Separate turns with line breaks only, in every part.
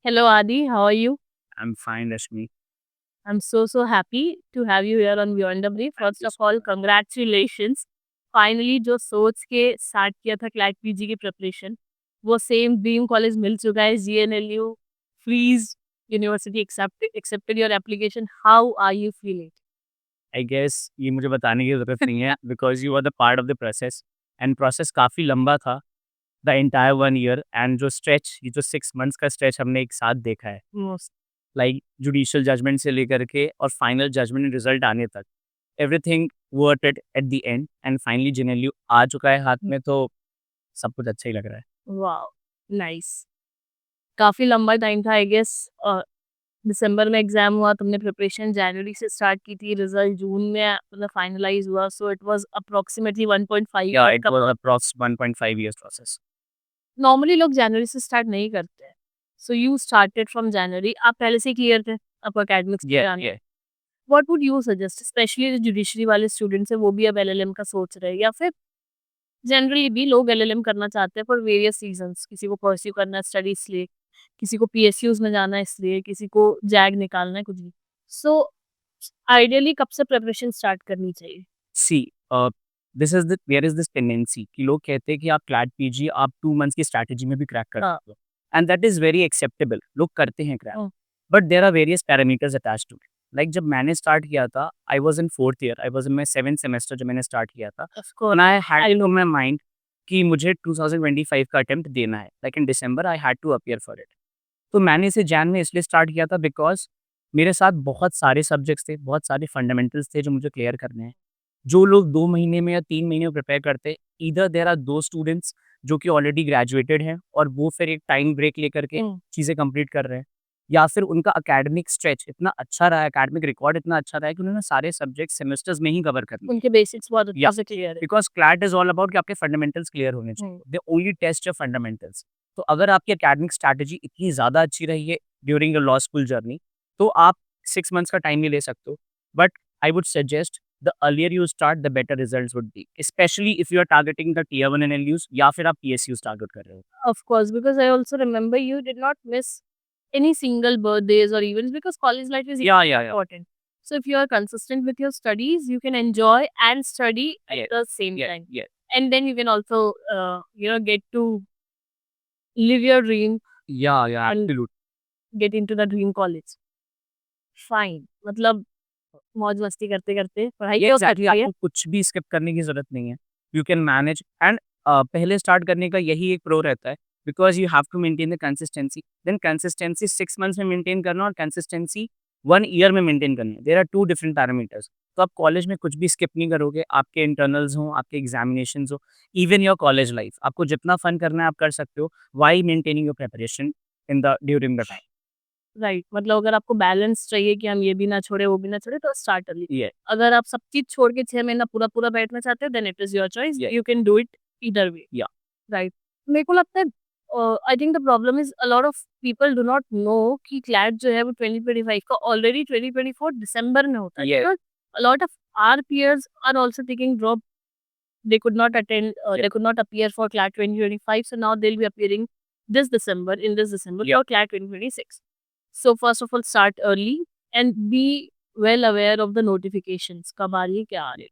Hello, Adi. How are you?
I'm fine, Rashmi.
I'm so happy to have you here on Beyond the Brief.
Thank
First
you
of
so
all,
much.
congratulations. Finally जो सोच के start किया था CLAT PG की preparation वो same dream college मिल चुका है GNLU freeze university accepted your application how are you feeling
I guess ये मुझे बताने की ज़रूरत नहीं है because you were the part of the process and process काफ़ी लंबा था the entire 1 year and जो stretch ये जो 6 months का stretch हमने एक साथ देखा है
मोस्ट
like judicial judgment से लेकर के और final judgment result आने तक everything worth it at the end and finally JNLU आ चुका है हाथ में तो सब कुछ अच्छा ही लग रहा है।
वाओ नाइस काफी लंबा टाइम था आई गेस दिसंबर में एग्जाम हुआ तुमने प्रिपरेशन जनवरी से स्टार्ट की थी रिजल्ट जून में मतलब फाइनलाइज हुआ so it was approximately 1.5
Yeah,
year
it
का
was approx 1.5 years process.
Normally लोग जनवरी से स्टार्ट नहीं करते हैं so you started from January आप पहले से क्लियर थे आपको एकेडमिक्स
Yeah,
आने
yeah.
What would you suggest specially जो जुडिशरी वाले स्टूडेंट्स हैं वो भी अब एलएलएम का सोच रहे हैं या फिर जनरली भी लोग एलएलएम करना चाहते हैं फॉर वेरियस रीजंस किसी को परस्यू करना है स्टडी इसलिए किसी को पीएसयूज में जाना है इसलिए किसी को जैग निकालना है कुछ भी सो आइडियली कब से प्रिपरेशन स्टार्ट करनी चाहिए
See, this is the there is this tendency कि लोग कहते हैं कि आप क्लैट पीजिए आप 2 months की स्ट्रैटेजी में भी क्रैक कर
हाँ
सकते हो and that is very acceptable लोग करते हैं क्रैक
हाँ
but there are various parameters attach to it like जब मैंने स्टार्ट किया था I was in 4th year I was in my 7th semester जब मैंने स्टार्ट किया था
of
and
course
I had
I
in
no
my mind कि मुझे 2025 का अटेम्प्ट देना है like in December I had to appear for it तो मैंने इसे जैन में इसलिए स्टार्ट किया था बिकॉज मेरे साथ बहुत सारे सब्जेक्ट्स थे बहुत सारे फंडामेंटल्स थे जो मुझे क्लियर करने हैं जो लोग 2 महीने में या 3 महीने में प्रिपेयर करते हैं, ईदर देयर आर दो स्टूडेंट्स जो कि ऑलरेडी ग्रेजुएटेड हैं और वो फिर एक टाइम ब्रेक लेकर के चीज़ें कंप्लीट कर रहे हैं या फिर उनका एकेडमिक स्ट्रेच इतना अच्छा रहा है, एकेडमिक रिकॉर्ड इतना अच्छा रहा है कि उन्होंने सारे सब्जेक्ट सेमेस्टर्स में ही कवर कर लिए।
उनके बेसिक्स बहुत
या
अच्छे से क्लियर है
because CLAT is all about कि आपके फंडामेंटल्स क्लियर होने चाहिए। They only test your fundamentals. तो अगर आपकी एकेडमिक स्ट्रैटेजी इतनी ज़्यादा अच्छी रही है during your law school journey, तो आप 6 मंथ्स का टाइम भी ले सकते हो। But I would suggest the earlier you start the better results would be, especially if you are targeting the tier 1 NLUs या फिर आप पीएसयूज़ टारगेट कर रहे हो।
of course because I also remember you did not miss any single birthdays or events because college life is
या
important. So if you are consistent with your studies, you can enjoy and study at
ये
the same
ये
time.
ये
And then you can also, get to live your dream
या
and
absolute
get into the dream college. Fine. मतलब मौज मस्ती करते करते पढ़ाई
ये
तो
एग्ज़ैक्टली
करती है.
आपको कुछ भी स्किप करने की ज़रूरत नहीं है। यू कैन मैनेज एंड पहले स्टार्ट करने का यही एक प्रो रहता है because you have to maintain the consistency. Then consistency 6 months में मेंटेन करना और कंसिस्टेंसी 1 ईयर में मेंटेन करनी है। There are 2 different parameters. तो आप कॉलेज में कुछ भी स्किप नहीं करोगे, आपके इंटरनल्स हों, आपके एग्ज़ामिनेशंस हो, इवन योर कॉलेज लाइफ़, आपको जितना फन करना है आप कर सकते हो, while maintaining your preparation in the during the time.
Right मतलब अगर आपको बैलेंस चाहिए कि हम ये भी ना छोड़े वो भी ना छोड़े तो स्टार्ट अर्ली
ये
अगर आप सब चीज छोड़ के 6 महीना पूरा पूरा बैठना चाहते हो then it is your choice
ये
you can do it either way
या
राइट मेरे को लगता है I think the problem is a lot of people do not know कि क्लैट जो है वो 2025 का ऑलरेडी 2024 दिसंबर में होता है
ये
because a lot of are peers are also taking drop they could not attend
ये
they could not appear for CLAT 2025 so now they'll be appearing this December
या
for CLAT 2026 so first of all start early and be well aware of the notifications कब आ रही है क्या आ रही है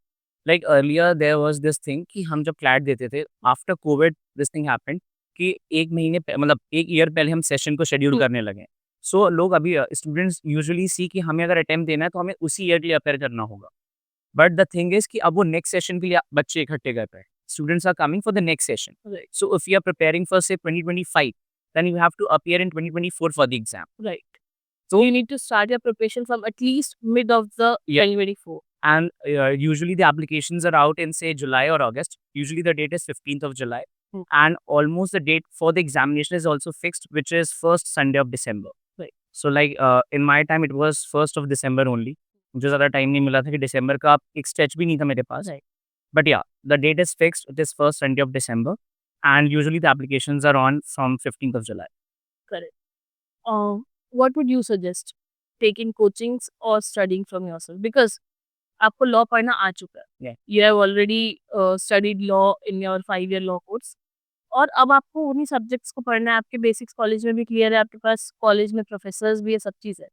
like earlier there was this thing कि हम जब क्लैट देते थे after COVID this thing happened कि 1 महीने मतलब 1 ईयर पहले हम सेशन को शेड्यूल
हम्म,
करने लगे। सो लोग अभी स्टूडेंट्स यूजुअली सी कि हमें अगर अटेम्प्ट देना है तो हमें उसी ईयर के लिए अपेयर करना होगा। बट द थिंग इज़ कि अब वो नेक्स्ट सेशन के लिए बच्चे इकट्ठे कर रहे हैं। Students are coming for the next session.
right
so if you are preparing for say 2025 then you have to appear in 2024 for the exam.
right
तो
you need to start your preparation from at least mid of the 2024
and usually the applications are out in say July or August. Usually the date is 15th of July,
Hmm,
and almost the date for the examination is also fixed, which is first Sunday of December.
right
So like in my time it was 1st of December only. मुझे ज़्यादा time नहीं मिला था कि दिसंबर का एक stretch भी नहीं था मेरे पास।
right
But yeah, the date is fixed. It is first Sunday of December, and usually the applications are on from 15th of July.
correct what would you suggest taking coachings or studying from yourself because आपको law पढ़ना आ चुका है
Yeah.
You have already studied law in your 5 year law course और अब आपको उन्हीं subjects को पढ़ना है, आपके बेसिक्स कॉलेज में भी क्लियर है, आपके पास कॉलेज में प्रोफेसर्स भी है, सब चीज़ है।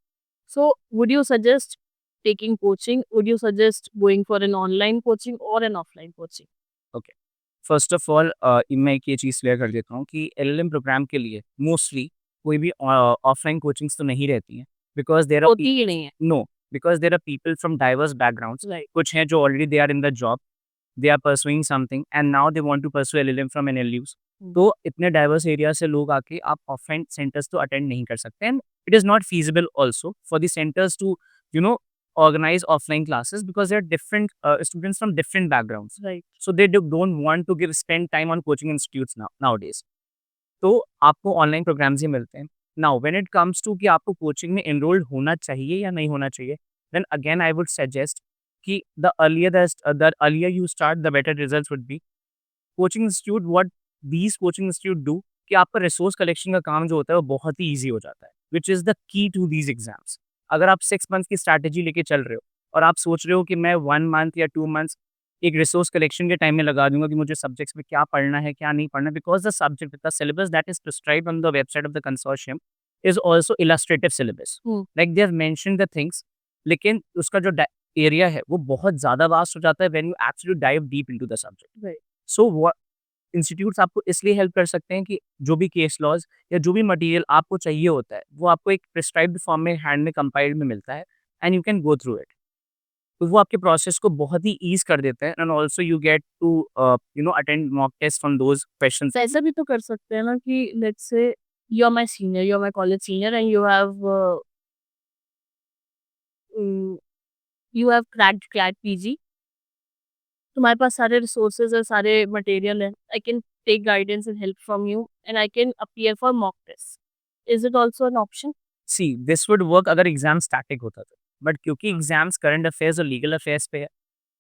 So would you suggest taking coaching? Would you suggest going for an online coaching और an offline coaching?
Okay. First of all मैं एक ये चीज़ क्लियर कर देता हूँ कि एलएलएम प्रोग्राम के लिए मोस्टली कोई भी ऑफलाइन कोचिंग्स तो नहीं रहती हैं, बिकॉज़ देयर आर
होती ही नहीं है।
No, because there are people from diverse backgrounds.
Right.
कुछ हैं जो already they are in the job, they are pursuing something and now they want to pursue LLM from NLUs.
Hmm.
तो इतने diverse area से लोग आके आप offline centres तो अटेंड नहीं कर सकते, and it is not feasible also for the centers to, you know, organize offline classes because they're different students from different backgrounds.
Right.
So they don't want to give spend time on coaching institutes nowadays. तो आपको online programmes ही मिलते हैं। Now when it comes to कि आपको coaching में enrolled होना चाहिए या नहीं होना चाहिए, then again I would suggest कि the earlier you start the better results would be. Coaching institute, what these coaching institute do कि आपका रिसोर्स कलेक्शन का काम जो होता है वो बहुत ही ईज़ी हो जाता है, which is the key to these exams. अगर आप 6 मंथ्स की स्ट्रैटेजी लेके चल रहे हो और आप सोच रहे हो कि मैं 1 मंथ या 2 मंथ्स एक रिसोर्स कलेक्शन के टाइम में लगा दूँगा कि मुझे सब्जेक्ट्स में क्या पढ़ना है, क्या नहीं पढ़ना है, because the syllabus that is prescribed on the website of the consortium is also illustrative syllabus.
Hmm.
Like they have mentioned the things, लेकिन उसका जो एरिया है वो बहुत ज़्यादा वास्ट हो जाता है when you actually dive deep into the subject.
Right.
So what institutes आपको इसलिए हेल्प कर सकते हैं कि जो भी केस लॉज़ या जो भी मटेरियल आपको चाहिए होता है, वो आपको एक प्रिस्क्राइब्ड फॉर्म में हैंड में कंपाइल्ड में मिलता है, and you can go through it. तो वो आपके प्रोसेस को बहुत ही ईज़ कर देते हैं, and also you get to attend mock test from those questions.
तो ऐसा भी तो कर सकते हैं ना कि let's say you are my senior, you are my college senior and um, you have cracked CLAT PG. तुम्हारे पास सारे रिसोर्सेज़ है, सारे मटेरियल है। I can take guidance and help from you and I can appear for mock test. Is it also an option?
See this would work अगर exam static होता तो, but क्योंकि एग्ज़ाम्स करंट अफेयर्स और legal affairs पे है,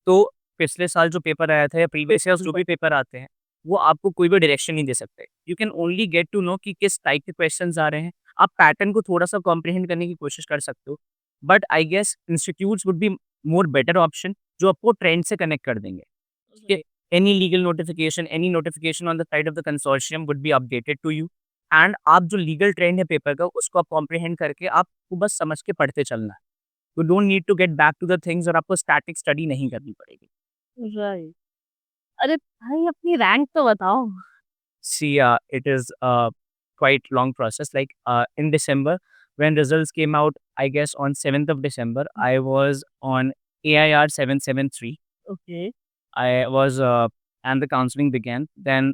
तो पिछले साल जो पेपर आया था या प्रीवियस ईयर्स जो भी पेपर आते हैं, वो आपको कोई भी डायरेक्शन नहीं दे सकते। You can only get to know कि किस टाइप के क्वेश्चंस आ रहे हैं। आप पैटर्न को थोड़ा-सा कॉम्प्रिहेंड करने की कोशिश कर सकते हो। But I guess institutes would be more better option जो आपको ट्रेंड से कनेक्ट कर देंगे। कि any legal notification, any notification on the side of the consortium would be updated to you, and आप जो लीगल ट्रेंड है पेपर का उसको आप कॉम्प्रिहेंड करके आपको बस समझ के पढ़ते चलना है। You don't need to get back to the things और आपको स्टैटिक स्टडी नहीं करनी पड़ेगी।
राइट। अरे भाई अपनी रैंक तो बताओ?
See, it is a quite long process. Like in December, when results came out, I guess on 7th of December, I was on AIR 773.
Okay.
I was, and the counseling began. Then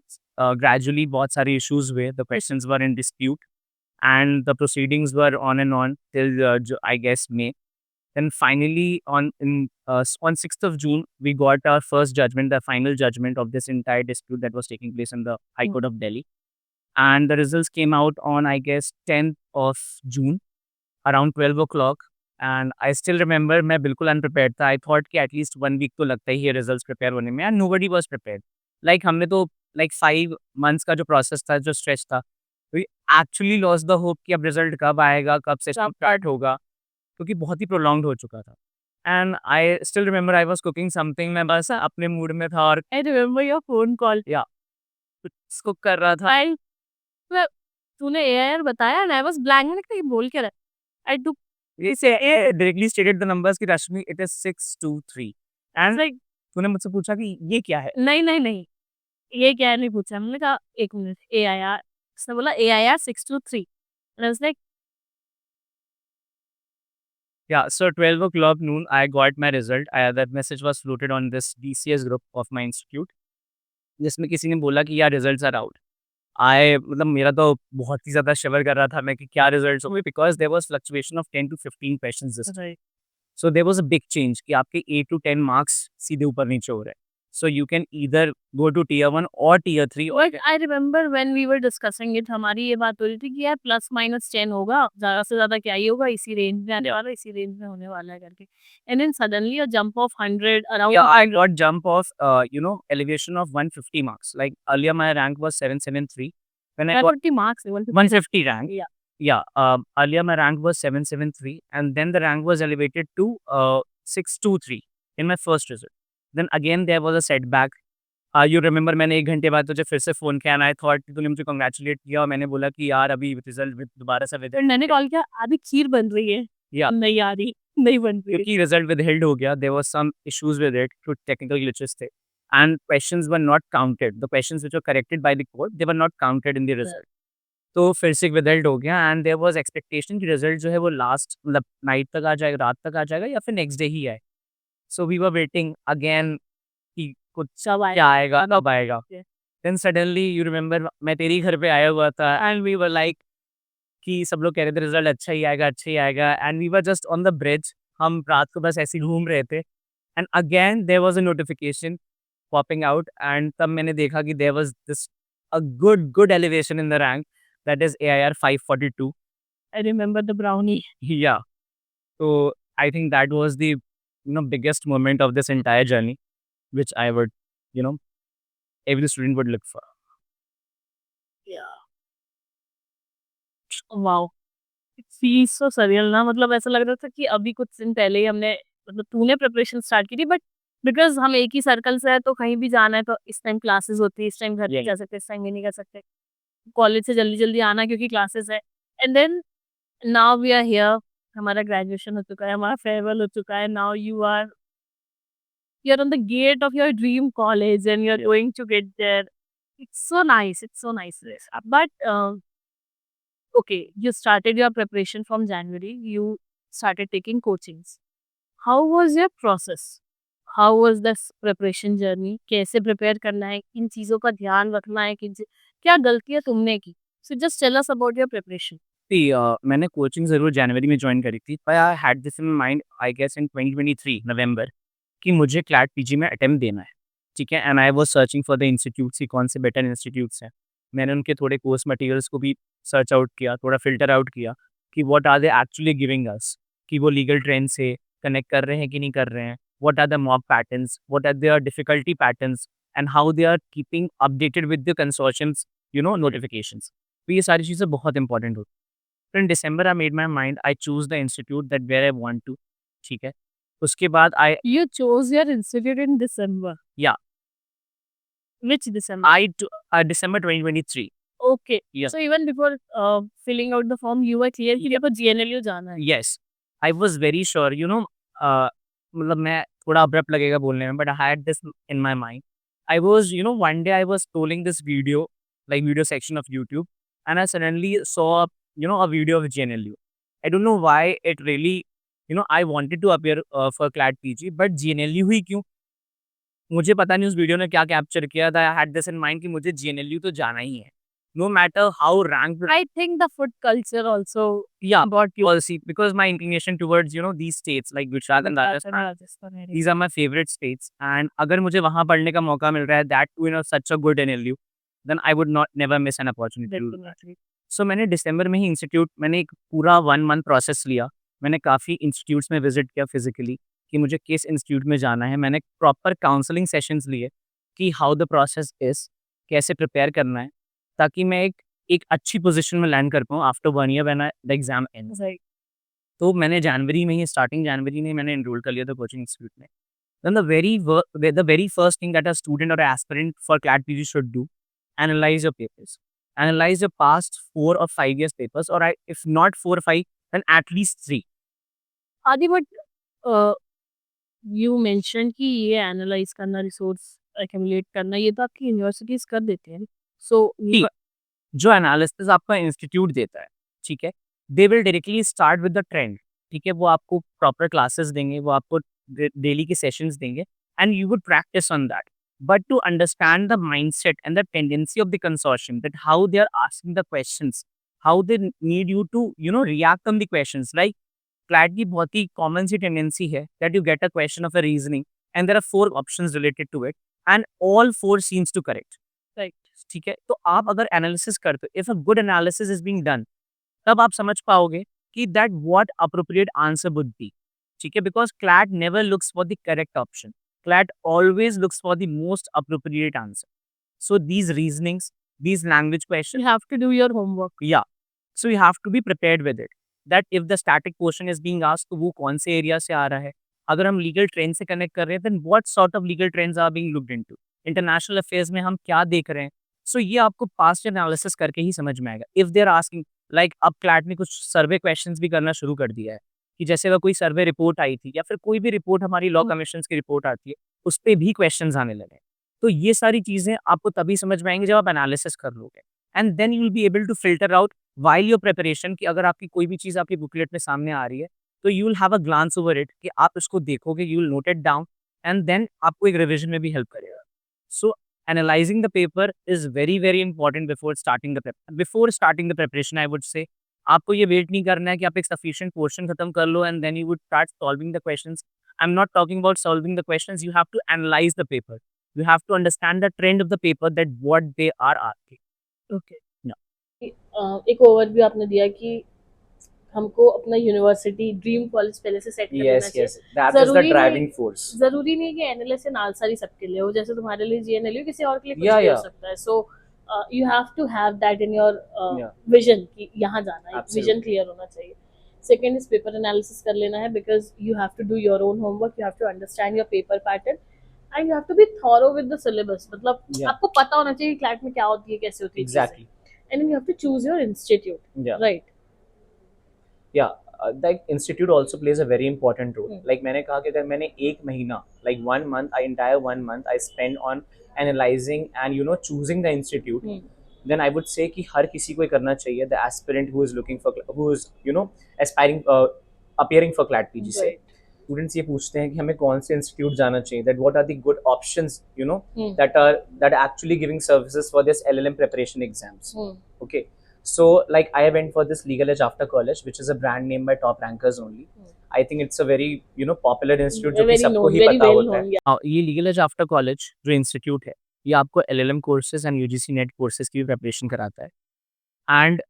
gradually, बहुत सारे issues हुए. The questions were in dispute, and the proceedings were on till I guess May. Then finally, on 6th of June, we got our first judgment, the final judgment of this entire dispute that was taking place in the High
hmm.
Court of Delhi. And the results came out on, I guess, 10th of June, around 12 o'clock. And I still remember मैं बिल्कुल unprepared था. I thought कि at least 1 week तो लगता ही है results prepare होने में, and nobody was prepared. Like हमने तो like 5 months का जो process था, जो stretch था, we actually lost the hope कि अब result कब आएगा, कब session start होगा, क्योंकि बहुत ही prolonged हो चुका था। And I still remember I was cooking something, मैं बस अपने मूड में था और
I remember your phone call.
या कुछ कुक कर रहा था।
आई मैं तूने एआईआर बताया एंड आई वाज़ ब्लैंक। मैंने कहा ये बोल क्या रहा है? आई टूक
ये डायरेक्टली स्टेटेड द नंबर्स कि Rashmi it is 623, and
like
तूने मुझसे पूछा कि ये क्या है?
नहीं, ये क्या नहीं पूछा। हमने कहा 1 मिनट एआईआर। उसने बोला AIR 623 and I was like
Yeah, so 12 o'clock noon, I got my result. That message was floated on this DCS group of my institute, जिसमें किसी ने बोला कि यार रिजल्ट्स आर आउट। आई मतलब मेरा तो बहुत ही ज़्यादा शिवर कर रहा था मैं कि क्या रिजल्ट्स होंगे, because there was fluctuation of 10 to 15 questions this time.
Right.
So there was a big change कि आपके 8 टू 10 मार्क्स सीधे ऊपर-नीचे हो रहे हैं। So you can either go to tier 1 और टियर 3 और
but I remember when we were discussing it हमारी ये बात हो रही थी कि यार प्लस माइनस 10 होगा, ज़्यादा से ज़्यादा क्या ही होगा, इसी रेंज में आने वाला है, इसी रेंज में होने वाला है करके। And then suddenly a jump of 100
yeah,
around
I got jump of, elevation of 150 marks. Like earlier my rank was 773. When I got
150 marks 150
150 rank,
या
yeah, earlier my rank was 773, and then the rank was elevated to 623 in my first result. Then again there was a setback. You remember मैंने 1 घंटे बाद तुझे फिर से phone किया and I thought कि तूने मुझे कांग्रेचुलेट किया और मैंने बोला कि यार अभी रिज़ल्ट दोबारा से
फिर मैंने कॉल किया, आधी खीर बन रही है,
या
नहीं आ रही, नहीं बन रही।
क्योंकि रिज़ल्ट विदहेल्ड हो गया, there was some issues with it, कुछ टेक्निकल ग्लिचेस थे and questions were not counted, the questions which were corrected by the code they were not counted in the result. तो फिर से विदहेल्ड हो गया and there was expectation कि result जो है वो लास्ट मतलब नाइट तक आ जाएगा, रात तक आ जाएगा या फिर नेक्स्ट डे ही आए। So we were waiting again कि कुछ
कब
क्या
आएगा?
आएगा, कब आएगा?
Yeah.
Then suddenly you remember मैं तेरे ही घर पे आया हुआ था एंड वी वर लाइक कि सब लोग कह रहे थे रिजल्ट अच्छा ही आएगा and we were just on the bridge. हम रात को बस ऐसे ही घूम रहे थे and again there was a notification popping out and तब मैंने देखा कि there was this a good elevation in the rank that is AIR 542
I remember the brownie.
या तो I think that was the biggest moment of this entire journey which I would you know every student would look for.
Yeah. Wow! It feels so surreal ना, मतलब ऐसा लग रहा था कि अभी कुछ दिन पहले ही हमने, मतलब तूने प्रिपरेशन स्टार्ट की थी, बट बिकॉज़ हम एक ही सर्कल से हैं तो कहीं भी जाना है तो इस टाइम क्लासेस होती है, इस टाइम घर नहीं
यही
जा सकते, इस टाइम ये नहीं कर सकते। कॉलेज से जल्दी-जल्दी आना क्योंकि क्लासेस है, and then now we are here, हमारा ग्रेजुएशन हो चुका है, हमारा फेयरवेल हो चुका है, now you are on the gate of your dream college and you are going to get there. It's so nice. But okay, you started your preparation from January, you started taking coachings. How was your process? How was this preparation journey? कैसे prepare करना है, किन चीज़ों का ध्यान रखना है, क्या गलतियाँ तुमने की? So just tell us about your preparation.
See, मैंने कोचिंग ज़रूर जनवरी में जॉइन करी थी, पर I had this in mind I guess in 2023 November कि मुझे क्लैट पीजी में अटेम्प्ट देना है, ठीक है? And I was searching for the institutes कि कौन से बेटर इंस्टीट्यूट्स हैं। मैंने उनके थोड़े कोर्स मटेरियल्स को भी सर्च आउट किया, थोड़ा फ़िल्टर आउट किया कि what are they actually giving us, कि वो लीगल ट्रेंड से कनेक्ट कर रहे हैं कि नहीं कर रहे हैं, what are the mock patterns, what are their difficulty patterns and how they are keeping updated with the consortiums notifications. तो ये सारी चीज़ें बहुत इंपॉर्टेंट होती हैं। तो in December I made my mind I choose the institute that where I want to, ठीक है? उसके बाद I
You chose your institute in December.
या
Which December?
I to December 2023
Okay.
या
So even before filling out the form, you were clear कि मेरे को GNLU जाना है.
Yes, I was very sure मतलब मैं थोड़ा अब्रप्ट लगेगा बोलने में but I had this in my mind. I was one day I was scrolling this video like video section of YouTube and I suddenly saw a video of GNLU. I don't know why it really I wanted to appear for CLAT PG but GNLU ही क्यों? मुझे पता नहीं उस video ने क्या capture किया था। I had this in mind कि मुझे GNLU तो जाना ही है। No matter how rank
I think the food culture also
या
got you.
policy because my inclination towards these states like Gujarat and
Gujarat and
Rajasthan,
Rajasthan area.
these are my favorite states and अगर मुझे वहाँ पढ़ने का मौका मिल रहा है that too such a good NLU then I would not never miss an opportunity to do that.
Definitely.
सो मैंने दिसंबर में ही इंस्टीट्यूट मैंने एक पूरा 1 मंथ प्रोसेस लिया। मैंने काफ़ी इंस्टीट्यूट्स में विज़िट किया फिज़िकली कि मुझे किस इंस्टीट्यूट में जाना है। मैंने प्रॉपर काउंसलिंग सेशंस लिए कि हाउ द प्रोसेस इज़, कैसे प्रिपेयर करना है, ताकि मैं एक एक अच्छी पोज़ीशन में लैंड कर पाऊँ after 1 year when the exam ends.
Right.
तो मैंने जनवरी में ही स्टार्टिंग जनवरी में ही मैंने एनरोल कर लिया था कोचिंग इंस्टीट्यूट में। Then the very first thing that a student or aspirant for CLAT PG should do, analyze your papers. Analyze your past 4 or 5 years papers, or if not 4 or 5, then at least 3.
Adi, but uh, you mentioned कि ये analyse करना, resource accumulate करना, ये तो आपकी universities कर देते हैं। सो
ठीक, जो एनालिसिस आपका इंस्टीट्यूट देता है, ठीक है? They will directly start with the trend, ठीक है? वो आपको प्रॉपर क्लासेस देंगे, वो आपको डेली के सेशंस देंगे and you would practice on that. But to understand the mindset and the tendency of the consortium, that how they are asking the questions, how they need you to, react on the questions. Like, CLAT की बहुत ही common सी tendency है that you get a question of a reasoning and there are 4 options related to it and all 4 seems to correct.
Right.
ठीक है? तो आप अगर analysis करते हो, if a good analysis is being done, तब आप समझ पाओगे कि that what appropriate answer would be. ठीक है? Because CLAT never looks for the correct option. CLAT always looks for the most appropriate answer. So these reasonings, these language questions,
You have to do your homework.
yeah, so you have to be prepared with it that if the static portion is being asked तो वो कौन से area से आ रहा है। अगर हम legal trend से कनेक्ट कर रहे हैं then what sort of legal trends are being looked into. International affairs में हम क्या देख रहे हैं। सो ये आपको पास्ट एनालिसिस करके ही समझ में आएगा। If they are asking like अब क्लैट ने कुछ सर्वे क्वेश्चंस भी करना शुरू कर दिया है, कि जैसे अगर कोई सर्वे रिपोर्ट आई थी या फिर कोई भी रिपोर्ट हमारी लॉ कमीशंस की रिपोर्ट आती है, उस पे भी क्वेश्चंस आने लगे हैं। तो ये सारी चीज़ें आपको तभी समझ में आएँगी जब आप एनालिसिस कर लोगे, and then you will be able to filter out while your preparation कि अगर आपकी कोई भी चीज़ आपकी बुकलेट में सामने आ रही है, तो you will have a glance over it कि आप इसको देखोगे, you will note it down and then आपको एक रिविजन में भी हेल्प करेगा। So analysing the paper is very, very important before starting the preparation I would say. आपको ये वेट नहीं करना है कि आप एक सफिशिएंट पोर्शन खत्म कर लो and then you would start solving the questions. I am not talking about solving the questions, you have to analyse the paper. You have to understand the trend of the paper that what they are asking.
Okay.
Yeah.
एक overview आपने दिया कि हमको अपना university dream college पहले से set कर लेना
Yes,
चाहिए।
yes. That is the
जरूरी
driving
नहीं
force.
जरूरी नहीं कि एनएलएस या नालसारी सबके लिए हो, जैसे तुम्हारे लिए जीएनएलयू किसी और के लिए कुछ
Yeah,
भी हो
yeah.
सकता है। So you have to have that in your
Yeah.
Vision कि यहाँ जाना है,
Absolutely.
विजन क्लियर होना चाहिए। सेकेंड इज पेपर एनालिसिस कर लेना है, because you have to do your own homework, you have to understand your paper pattern and you have to be thorough with the syllabus. मतलब
Yeah.
आपको पता होना चाहिए क्लैट में क्या होती है, कैसे होती है
Exactly.
And then you have to choose your institute,
Yeah.
Right?
Yeah. Like institute also plays a very important role. Like मैंने कहा कि अगर मैंने एक महीना like 1 month, entire 1 month I spend on analyzing and choosing the institute, then I would say कि हर किसी को ये करना चाहिए, the aspirant who is looking for who is aspiring appearing for CLAT PG से स्टूडेंट्स ये पूछते हैं कि हमें कौन से इंस्टीट्यूट जाना चाहिए, that what are the good options that are actually giving services for this LLM preparation exams. Okay. So like I went for this Legal Edge After College, which is a brand name by top rankers only. I think it's a very popular institute जो कि सबको ही पता होता है। ये legal Edge after college जो institute है, ये आपको LLM courses and UGC net courses की भी प्रिपरेशन कराता है। एंड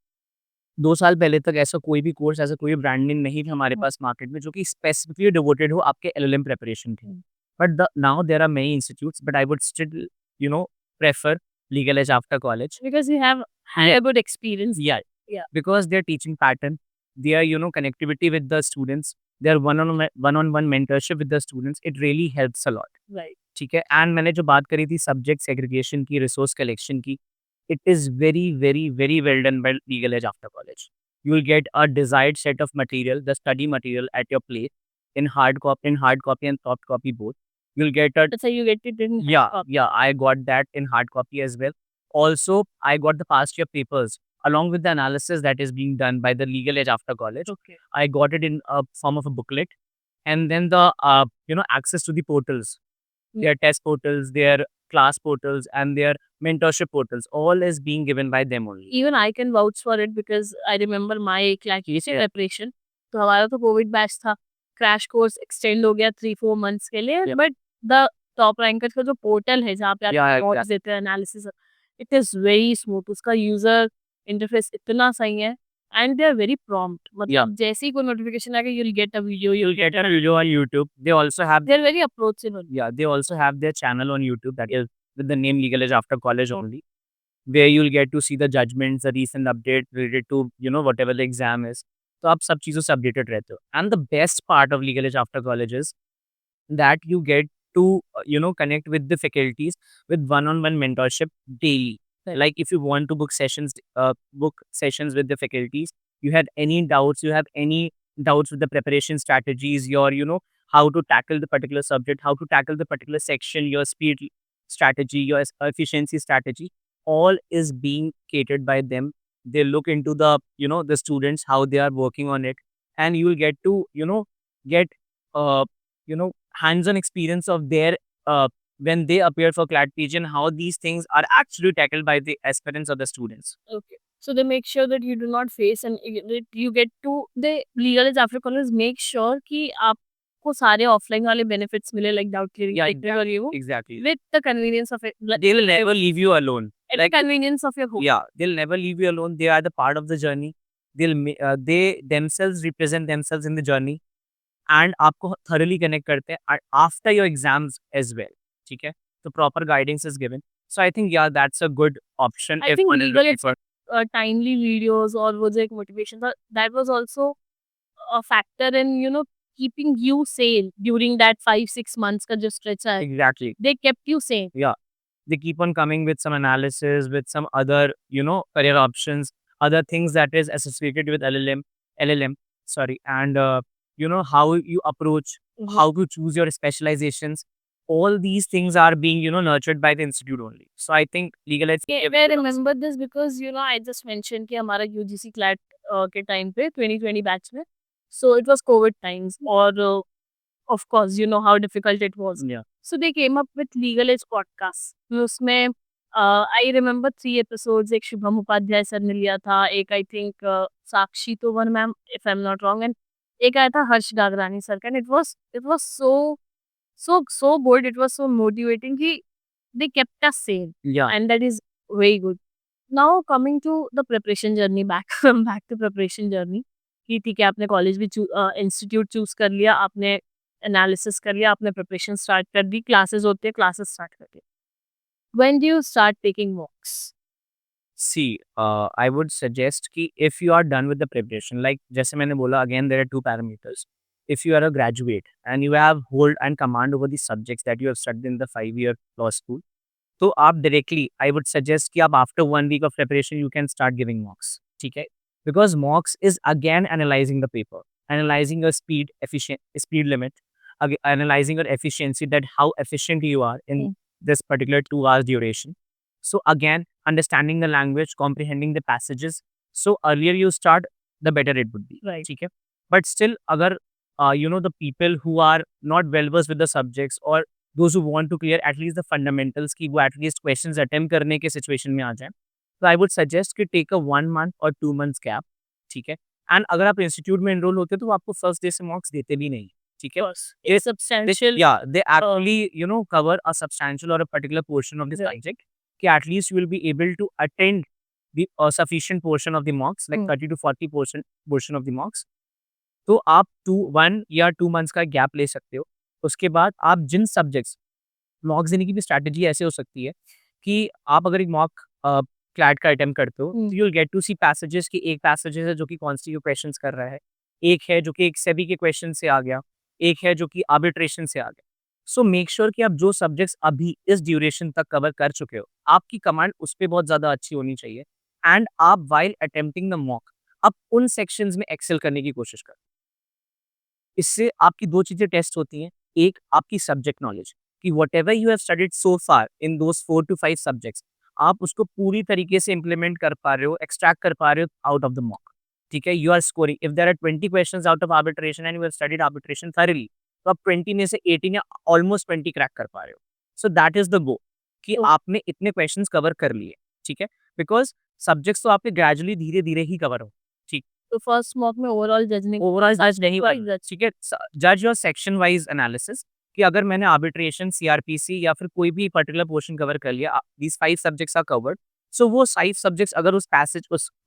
2 साल पहले तक ऐसा कोई भी कोर्स, ऐसा कोई ब्रांड नेम नहीं था हमारे पास मार्केट में जो कि स्पेसिफिकली डिवोटेड हो आपके LLM प्रिपरेशन के। But now there are many institutes, but I would still prefer Legal Edge after college
Because you have had a good experience.
Yeah.
Yeah.
because their teaching pattern, their connectivity with the students, their one-on-one mentorship with the students, it really helps a lot.
Right.
ठीक है। And मैंने जो बात करी थी subject segregation की, resource collection की, it is very very very well done by Legal Edge after college. You will get a desired set of material, the study material at your place in hard copy and soft copy both. You'll get a
That's how you get it in hard
yeah,
copy.
yeah, I got that in hard copy as well. Also, I got the past year papers along with the analysis that is being done by the legal edge after college.
Okay.
I got it in a form of a booklet, and then the access to the portals, their test portals, their class portals, and their mentorship portals, all is being given by them only.
Even I can vouch for it because I remember my class preparation. तो हमारा तो Covid batch था, crash course extend हो गया 3-4 months के लिए,
Yeah.
But the top rankers का जो पोर्टल है जहाँ पे आप
Yeah,
नोट्स देते हैं, analysis, it is very smooth, उसका यूजर इंटरफेस इतना सही है and they are very prompt.
Yeah.
मतलब जैसे ही कोई नोटिफिकेशन आएगा you will get a video, you
You'll get a video on YouTube. They also have
they are very approachable.
yeah, they also have their channel on YouTube that is with the name Legal Edge After College only, where you'll get to see the judgments, the recent update related to whatever the exam is. तो आप सब चीज़ों से updated रहते हो। And the best part of Legal Edge After College is that you get to connect with the faculties with one-on-one mentorship daily.
Right.
Like if you want to book sessions with the faculties, you have any doubts with the preparation strategies, your how to tackle the particular subject, how to tackle the particular section, your speed strategy, your efficiency strategy, all is being catered by them. They look into the the students, how they are working on it, and you will get to get uh hands-on experience of their when they appear for CLAT PG and how these things are actually tackled by the aspirants or the students.
Okay. So they make sure that you do not face and that you get to the legal age after college make sure कि आपको सारे offline वाले benefits मिले like doubt clearing,
Yeah,
technical review
exactly.
with the convenience of it, like,
They'll never leave you alone.
at the convenience of your home.
Yeah, they'll never leave you alone. They are the part of the journey. They themselves represent themselves in the journey and आपको thoroughly connect करते हैं after your exams as well. ठीक है? So proper guidance is given. So I think yeah, that's a good option
I
if
think
one is
legal
looking for.
timely videos और वो जो एक motivation था, that was also a factor in keeping you sane during that 5-6 months का जो stretch है.
Exactly.
They kept you sane.
Yeah. they keep on coming with some analysis, with some other, career options, other things that is associated with LLM, sorry, and how you approach, how to choose your specializations. All these things are being, nurtured by the institute only. So I think legal ed
Yeah, I remember this because I just mentioned कि हमारा UGC CLAT के time पे 2020 batch में, so it was COVID times और of course how difficult it was.
Yeah.
So they came up with Legal Edge podcast. उसमें I remember 3 episodes. एक Shubham Upadhyay sir ने लिया था, एक I think Sakshi Tomar ma'am if I'm not wrong, and एक आया था हर्ष गागरानी सर का, and it was so good. It was so motivating कि they kept us sane,
Yeah.
and that is very good. Now coming to the preparation journey, back back to preparation journey, कि ठीक है आपने college भी institute choose कर लिया, आपने analysis कर लिया, आपने प्रिपरेशन स्टार्ट कर दी, क्लासेस होते हैं, क्लासेस स्टार्ट कर दी. When do you start taking mocks?
See, I would suggest कि if you are done with the preparation, like जैसे मैंने बोला, again there are two parameters. If you are a graduate and you have hold and command over the subjects that you have studied in the 5-year law school, तो आप directly, I would suggest कि आप after 1 week of preparation you can start giving mocks. ठीक है? Because mocks is again analyzing the paper, analyzing your speed limit, analyzing your efficiency, that how efficient you are in this particular 2 hours duration. So again, understanding the language, comprehending the passages. So earlier you start, the better it would be.
Right.
ठीक है? But still, अगर the people who are not well versed with the subjects, or those who want to clear at least the fundamentals, कि वो at least questions attempt करने के situation में आ जाए, तो I would suggest कि take a 1 month or 2 months gap. ठीक है? And अगर आप इंस्टीट्यूट में enroll होते हो तो वो आपको फर्स्ट डे से मॉक्स देते भी नहीं. ठीक है?
It's substantial.
Yeah, they actually cover a substantial or a particular portion of the
Right.
subject. कि at least you will be able to attend the sufficient portion of the mocks, like 30 to 40% portion of the mocks. तो आप 1 या 2 months का gap ले सकते हो. उसके बाद आप जिन सब्जेक्ट्स, मॉक्स देने की भी स्ट्रैटेजी ऐसे हो सकती है कि आप अगर एक मॉक क्लैट का अटेम्प्ट करते हो, तो you will get to see passages की एक पैसेजेस है जो कि कॉन्स्टिट्यूटिव क्वेश्चंस कर रहा है, एक है जो कि एक सेबी के क्वेश्चन से आ गया, एक है जो कि आर्बिट्रेशन से आ गया. सो मेक श्योर कि आप जो सब्जेक्ट्स अभी इस ड्यूरेशन तक कवर कर चुके हो, आपकी कमांड उस पे बहुत ज़्यादा अच्छी होनी चाहिए. एंड आप व्हाइल अटेम्प्टिंग द मॉक, आप उन सेक्शंस में एक्सेल करने की कोशिश करें. इससे आपकी 2 चीज़ें टेस्ट होती हैं. एक, आपकी सब्जेक्ट नॉलेज, कि whatever you have studied so far in those 4 to 5 subjects, आप उसको पूरी तरीके से इम्प्लीमेंट कर पा रहे हो, एक्सट्रैक्ट कर पा रहे हो आउट ऑफ द मॉक. ठीक है? You are scoring, if there are 20 questions out of arbitration and you have studied arbitration thoroughly, तो आप 20 में से 18 या ऑलमोस्ट 20 क्रैक कर पा रहे हो. सो दैट इज़ द गोल, कि आपने इतने क्वेश्चंस कवर कर लिए. ठीक है? बिकॉज़ सब्जेक्ट्स तो आपके ग्रेजुअली धीरे-धीरे ही कवर हो. ठीक.
तो फर्स्ट मॉक में ओवरऑल जज
नहीं करना. ठीक है? जज योर सेक्शन वाइज एनालिसिस, कि अगर मैंने आर्बिट्रेशन, सीआरपीसी या फिर कोई भी पर्टिकुलर पोर्शन कवर कर लिया, दीस 5 सब्जेक्ट्स आर कवर्ड, सो वो 5 सब्जेक्ट्स अगर उस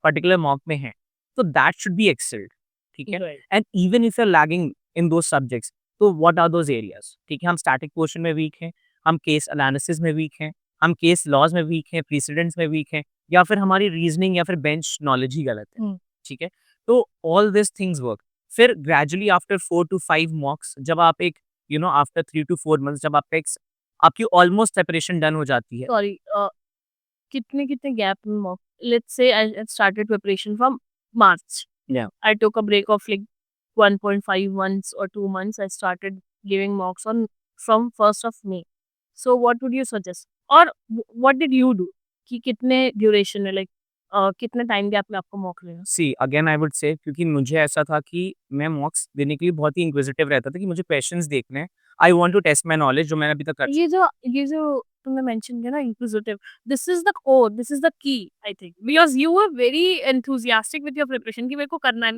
पर्टिकुलर मॉक में हैं, तो दैट शुड बी एक्सेल्ड. ठीक है?
Right.
And even if you are lagging in those subjects, तो व्हाट आर दोज़ एरियाज़? ठीक है? हम स्टैटिक पोर्शन में वीक हैं, हम केस एनालिसिस में वीक हैं, हम केस लॉज़ में वीक हैं, प्रेसिडेंट्स में वीक हैं, या फिर हमारी रीजनिंग या फिर बेंच नॉलेज ही गलत है. ठीक है? तो ऑल दिस थिंग्स वर्क. फिर ग्रेजुअली आफ्टर 4 टू 5 मॉक्स, जब आप एक आफ्टर 3 टू 4 मंथ्स, जब आपकी ऑलमोस्ट प्रिपरेशन डन हो जाती है.
सॉरी, कितने गैप में mock? Let's say I started preparation from March.
Yeah.
I took a break of like 1.5 months or 2 months. I started giving mocks from 1st of May. So what would you suggest? Or what did you do? कि कितने duration में, like कितने time gap में आपको mock लेना?
See again I would से, क्योंकि मुझे ऐसा था कि मैं मॉक्स देने के लिए बहुत ही इंक्विजिटिव रहता था, कि मुझे क्वेश्चंस देखने हैं. I want to test my knowledge, जो मैंने अभी तक कर.
ये जो तुमने मेंशन किया ना, inquisitive, this is the core, this is the key, I think, because you were very enthusiastic with your preparation कि मेरे को करना है,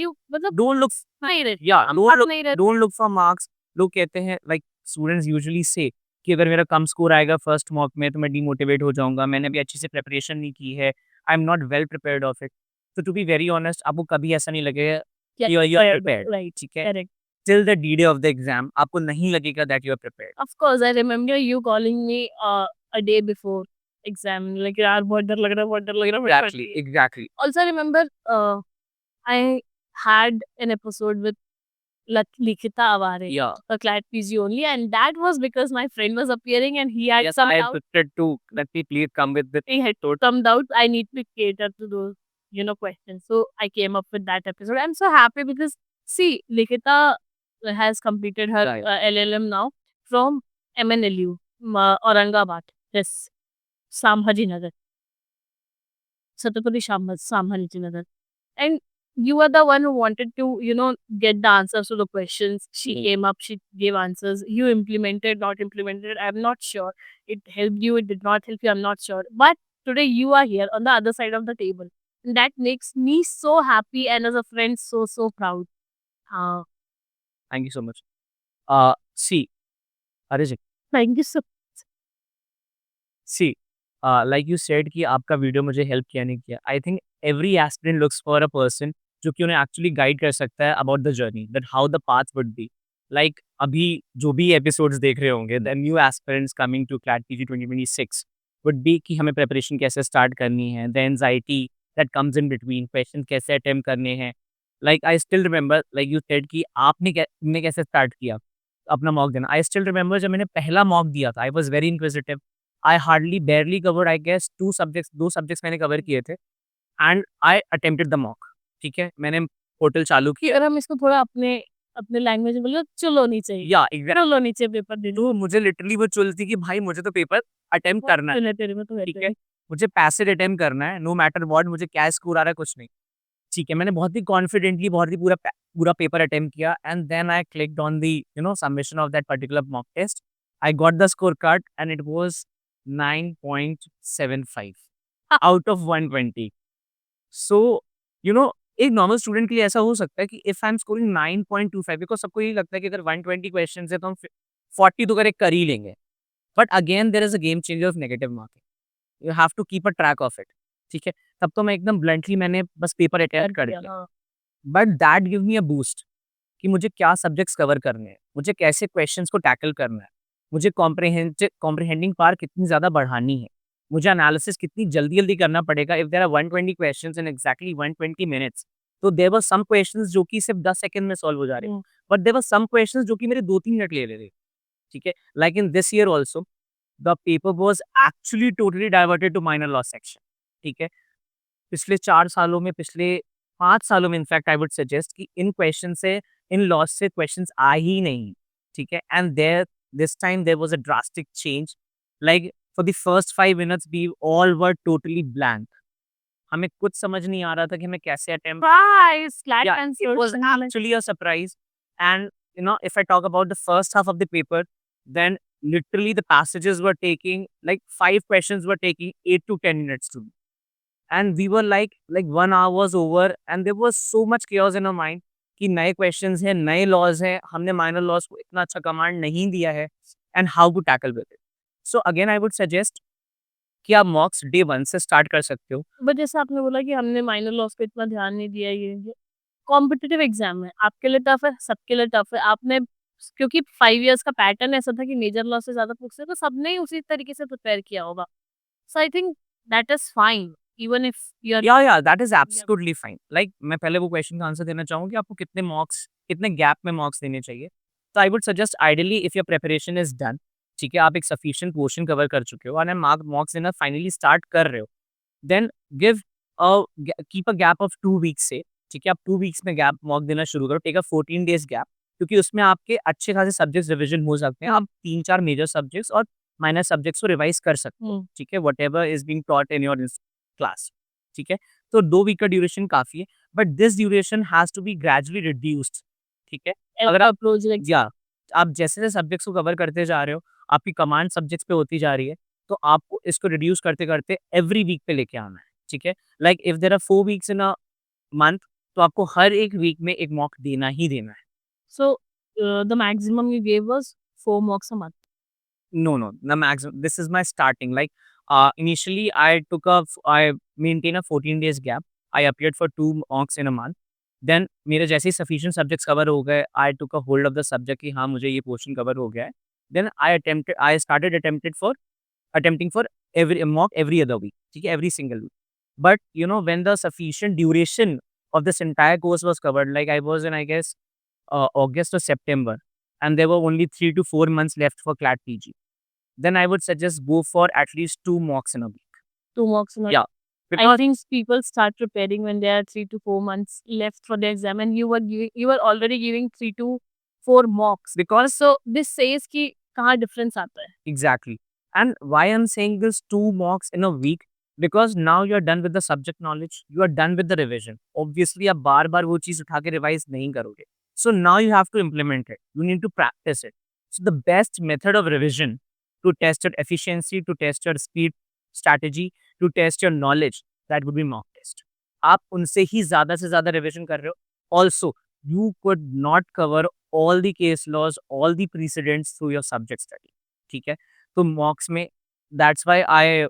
यू मतलब
डोंट लुक
नहीं रहे.
या
नहीं रहे.
Don't look for marks. लोग कहते हैं, लाइक स्टूडेंट्स यूजुअली से, कि अगर मेरा कम स्कोर आएगा फर्स्ट मॉक में तो मैं डिमोटिवेट हो जाऊंगा, मैंने अभी अच्छी से प्रिपरेशन नहीं की है, आई am not well prepared of it. तो टू बी वेरी ऑनेस्ट, आपको कभी ऐसा नहीं लगेगा कि यू आर प्रिपेयर्ड.
राइट.
ठीक है?
Correct.
Till the D day of the exam आपको नहीं लगेगा that you are prepared.
Of course, I remember you calling me a day before exam. Like, यार बहुत डर लग रहा है, बहुत डर लग रहा है. मैं
Exactly,
पढ़ती.
exactly.
Also, I remember I had an episode with Likita Aware
Yeah.
for CLAT PG only, and that was because my friend was appearing and he had
Yes,
some
I
doubt.
requested to let me please come with the
He had some doubt. I need to cater to those, questions. So I came up with that episode. I'm so happy because see, Likita has completed her
Right.
LLM now from MNLU, Aurangabad. Yes, Sambhaji Nagar, Chhatrapati Sambhaji Nagar. And you are the one who wanted to, get the answers to the questions. She came up, she gave answers. You implemented, not implemented. I'm not sure. It helped you, it did not help you, I'm not sure. But today you are here on the other side of the table. And that makes me so happy and as a friend, so, so proud. Uh,
Thank you so much. See, Arijit,
Thank you so
see, like you said कि आपका video मुझे help किया नहीं किया। I think every aspirant looks for a person जो कि उन्हें actually guide कर सकता है about the journey that how the path would be. Like अभी जो भी एपिसोड्स देख रहे होंगे the new aspirants coming to CLAT PG 2026 would be कि हमें प्रिपरेशन कैसे स्टार्ट करनी है, the anxiety that comes in between, question कैसे अटेम्प्ट करने हैं। Like I still remember like you said कि तुमने कैसे स्टार्ट किया अपना मॉक देना। आई स्टिल रिमेंबर जब मैंने पहला मॉक दिया था I was very inquisitive. I hardly barely covered I guess 2 subjects 2 subjects मैंने कवर किए थे and I attempted the mock. ठीक है? मैंने पोर्टल चालू
कि
किया।
अगर हम इसको थोड़ा अपने अपने लैंग्वेज में बोले तो चुल होनी चाहिए।
या एग्ज़ैक्ट
चुल होनी चाहिए पेपर देने
तो मुझे लिटरली वो चुल थी कि भाई मुझे तो पेपर अटेम्प्ट
बहुत
करना है।
चुल है तेरे में तो
ठीक
वैसे
है?
भी।
मुझे पैसिव अटेम्प्ट करना है, नो मैटर व्हाट मुझे क्या स्कोर आ रहा है कुछ नहीं। ठीक है? मैंने बहुत ही कॉन्फिडेंटली बहुत ही पूरा पेपर अटेम्प्ट किया and then I clicked on the submission of that particular mock test. I got the score card and it was 9.75 out of 120। So एक नॉर्मल स्टूडेंट के लिए ऐसा हो सकता है कि if I am scoring 9.25 because सबको यही लगता है कि अगर 120 क्वेश्चंस है तो हम 40 तो करेक्ट कर ही लेंगे। But again there is a game changer of negative marking. You have to keep a track of it. ठीक है? तब तो मैं एकदम ब्लंटली मैंने बस पेपर
कर
अटेम्प्ट कर
दिया,
दिया।
हाँ।
But that give me a boost कि मुझे क्या सब्जेक्ट्स कवर करने हैं, मुझे कैसे क्वेश्चंस को टैकल करना है, मुझे कॉम्प्रिहेंडिंग पावर कितनी ज़्यादा बढ़ानी है, मुझे एनालिसिस कितनी जल्दी-जल्दी करना पड़ेगा। If there are 120 questions in exactly 120 minutes, तो देयर वर सम क्वेश्चंस जो कि सिर्फ 10 सेकंड में सॉल्व हो जा रहे हैं।
हुँ।
But there were some questions जो कि मेरे 2-3 मिनट ले रहे थे। ठीक है? Like in this year also the paper was actually totally diverted to minor law section. ठीक है? पिछले 4 सालों में, पिछले 5 सालों में इनफैक्ट आई वुड सजेस्ट कि इन लॉस से क्वेश्चंस आ ही नहीं। ठीक है? And this time there was a drastic change. Like for the first 5 minutes we all were totally blank. हमें कुछ समझ नहीं आ रहा था कि हमें कैसे attempt
Surprise! Flat
yeah, it
answers
was
and like
actually a surprise. And if I talk about the first half of the paper, then literally the passages were taking like 5 questions were taking 8 to 10 minutes to do. And we were like 1 hour was over and there was so much chaos in our mind कि नए questions हैं, नए laws हैं, हमने minor laws को इतना अच्छा command नहीं दिया है and how to tackle with it. So again I would suggest कि आप मॉक्स डे 1 से स्टार्ट कर सकते हो।
बट जैसे आपने बोला कि हमने माइनर लॉस पे इतना ध्यान नहीं दिया ये कॉम्पिटिटिव एग्जाम है, आपके लिए टफ है, सबके लिए टफ है। आपने क्योंकि 5 इयर्स का पैटर्न ऐसा था कि मेजर लॉस से ज़्यादा पूछते तो सबने ही उसी तरीके से प्रिपेयर किया होगा। So I think that is fine even if you are
या that is absolutely fine. Like मैं पहले वो क्वेश्चन का आंसर देना चाहूँगा कि आपको कितने गैप में मार्क्स देने चाहिए। तो आई would suggest ideally if your preparation is done, ठीक है, आप एक सफिशिएंट पोर्शन कवर कर चुके हो और मार्क्स देना फाइनली स्टार्ट कर रहे हो, then give keep a gap of 2 weeks से, ठीक है, आप 2 वीक्स में गैप मॉक देना शुरू करो, टेक अ 14 डेज़ गैप क्योंकि उसमें आपके अच्छे खासे सब्जेक्ट्स रिविज़न हो सकते हैं। आप 3-4 मेजर सब्जेक्ट्स और माइनर सब्जेक्ट्स को रिवाइज़ कर सकते हो,
हुँ।
ठीक है, whatever is being taught in your class, ठीक है। तो 2 वीक का ड्यूरेशन काफ़ी है, but this duration has to be gradually reduced, ठीक है। अगर आप
अप्रोच लाइक
या आप जैसे-जैसे सब्जेक्ट्स को कवर करते जा रहे हो, आपकी कमांड सब्जेक्ट्स पे होती जा रही है, तो आपको इसको रिड्यूस करते-करते एवरी वीक पे लेके आना है, ठीक है। Like if there are 4 weeks in a month तो आपको हर एक वीक में 1 मॉक देना ही देना है।
So the maximum you gave was 4 मॉक्स a month.
No, the maximum. This is my starting. Like initially, I maintain a 14 days gap. I appeared for 2 mocks in a month. Then मेरे जैसे ही sufficient subjects cover हो गए, I took a hold of the subject कि हाँ मुझे ये portion cover हो गया है. Then I started attempting for every mock every other week. ठीक है, every single week. But when the sufficient duration of this entire course was covered, like I was in I guess August or September, and there were only 3 to 4 months left for CLAT PG, then I would suggest go for at least 2 mocks in a week.
2 mocks in a
Yeah,
I
because
think people start preparing when there are 3 to 4 months left for the exam, and you were already giving 3 to 4 mocks.
because
So this says कि कहाँ difference आता है.
exactly. And why I'm saying this 2 mocks in a week, because now you're done with the subject knowledge, you are done with the revision. Obviously, आप बार बार वो चीज उठा के revise नहीं करोगे. So now you have to implement it. You need to practice it. So the best method of revision to test your efficiency, to test your speed, strategy, to test your knowledge, that would be mock test. आप उनसे ही ज़्यादा से ज़्यादा revision कर रहे हो. Also, you could not cover all the case laws, all the precedents through your subject study. ठीक है? तो मॉक्स में that's why I